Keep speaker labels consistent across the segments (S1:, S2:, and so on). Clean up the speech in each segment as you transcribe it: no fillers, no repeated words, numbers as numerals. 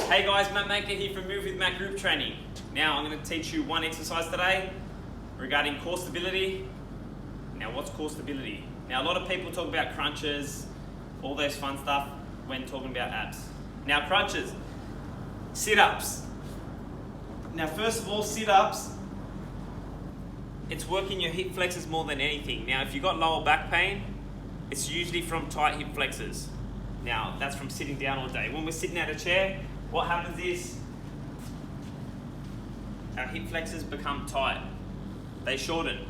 S1: Hey guys, Matt Maker here from Move with Matt Group Training. Now I'm going to teach you one exercise today regarding core stability. Now what's core stability? Now a lot of people talk about crunches, all those fun stuff when talking about abs. Now crunches, sit-ups. Now first of all, sit-ups, it's working your hip flexors more than anything. Now if you've got lower back pain, it's usually from tight hip flexors. Now that's from sitting down all day. When we're sitting at a chair, what happens is our hip flexors become tight. They shorten.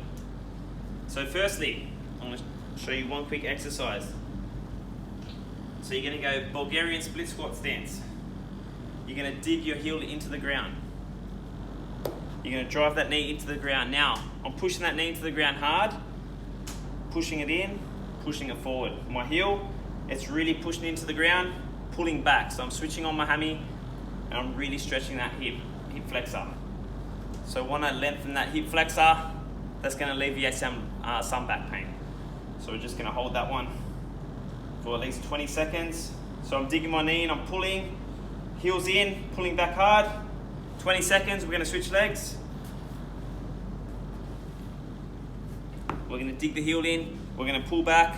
S1: So firstly, I'm going to show you one quick exercise. So you're going to go Bulgarian split squat stance. You're going to dig your heel into the ground. You're going to drive that knee into the ground. Now, I'm pushing that knee into the ground hard, pushing it in, pushing it forward. My heel, it's really pushing into the ground, pulling back. So I'm switching on my hammy and I'm really stretching that hip flexor. So I want to lengthen that hip flexor. That's going to alleviate some back pain. So we're just going to hold that one for at least 20 seconds. So I'm digging my knee and I'm pulling, heels in, pulling back hard. 20 seconds, we're going to switch legs. We're going to dig the heel in, we're going to pull back,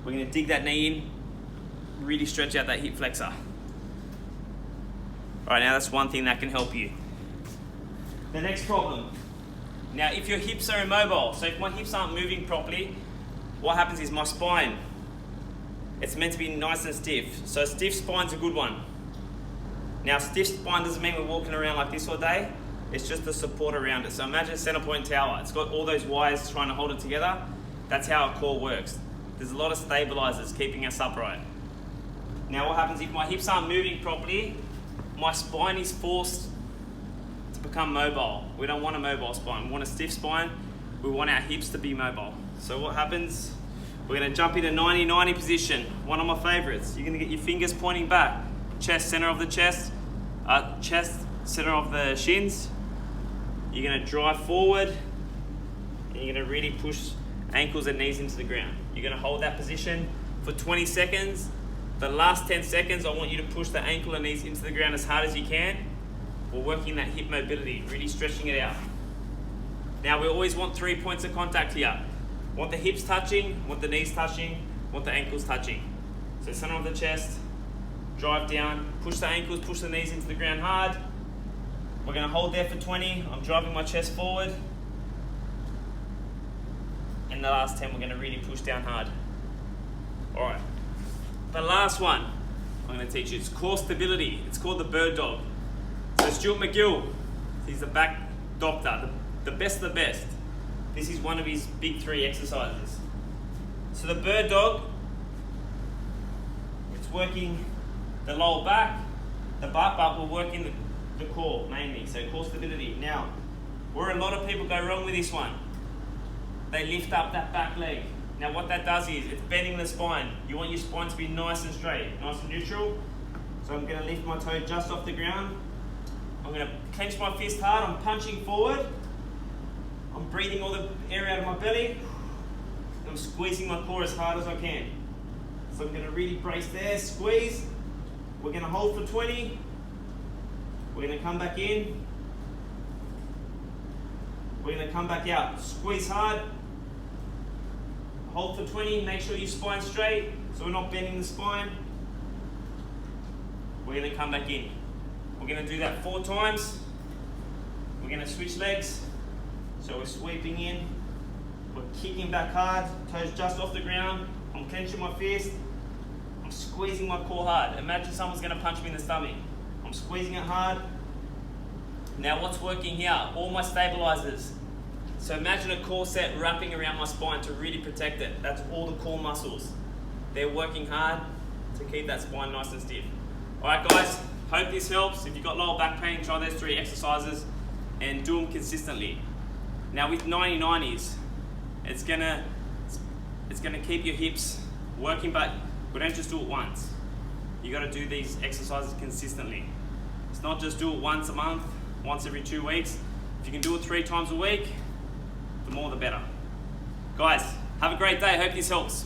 S1: we're going to dig that knee in, really stretch out that hip flexor. All right, now that's one thing that can help you. The next problem. Now, if your hips are immobile, so if my hips aren't moving properly, what happens is my spine, it's meant to be nice and stiff. So stiff spine's a good one. Now, stiff spine doesn't mean we're walking around like this all day. It's just the support around it. So imagine a center point tower. It's got all those wires trying to hold it together. That's how our core works. There's a lot of stabilizers keeping us upright. Now, what happens if my hips aren't moving properly? My spine is forced to become mobile. We don't want a mobile spine. We want a stiff spine. We want our hips to be mobile. So what happens? We're going to jump into 90-90 position. One of my favorites. You're going to get your fingers pointing back. Chest, center of the chest, center of the shins. You're going to drive forward and you're going to really push ankles and knees into the ground. You're going to hold that position for 20 seconds. The last 10 seconds, I want you to push the ankle and knees into the ground as hard as you can. We're working that hip mobility, really stretching it out. Now we always want 3 points of contact here. Want the hips touching, want the knees touching, want the ankles touching. So center of the chest, drive down, push the ankles, push the knees into the ground hard. We're going to hold there for 20. I'm driving my chest forward. In the last 10, we're going to really push down hard. All right. The last one I'm going to teach you, it's core stability. It's called the bird dog. So Stuart McGill, he's the back doctor, the best of the best. This is one of his big 3 exercises. So the bird dog, it's working the lower back, the butt, but we're working the core mainly, so core stability. Now, where a lot of people go wrong with this one, they lift up that back leg. Now what that does is, it's bending the spine. You want your spine to be nice and straight, nice and neutral. So I'm going to lift my toe just off the ground. I'm going to clench my fist hard, I'm punching forward. I'm breathing all the air out of my belly. I'm squeezing my core as hard as I can. So I'm going to really brace there, squeeze. We're going to hold for 20. We're going to come back in. We're going to come back out. Squeeze hard. Hold for 20. Make sure your spine's straight so we're not bending the spine. We're going to come back in. We're going to do that 4 times. We're going to switch legs. So we're sweeping in. We're kicking back hard. Toes just off the ground. I'm clenching my fist. I'm squeezing my core hard. Imagine someone's going to punch me in the stomach. I'm squeezing it hard. Now what's working here? All my stabilizers. So imagine a core set wrapping around my spine to really protect it. That's all the core muscles. They're working hard to keep that spine nice and stiff. All right guys, hope this helps. If you've got lower back pain, try those 3 exercises and do them consistently. Now with 90-90s, it's gonna keep your hips working, but we don't just do it once. You gotta do these exercises consistently. It's not just do it once a month, once every 2 weeks. If you can do it 3 times a week, the more the better. Guys, have a great day. Hope this helps.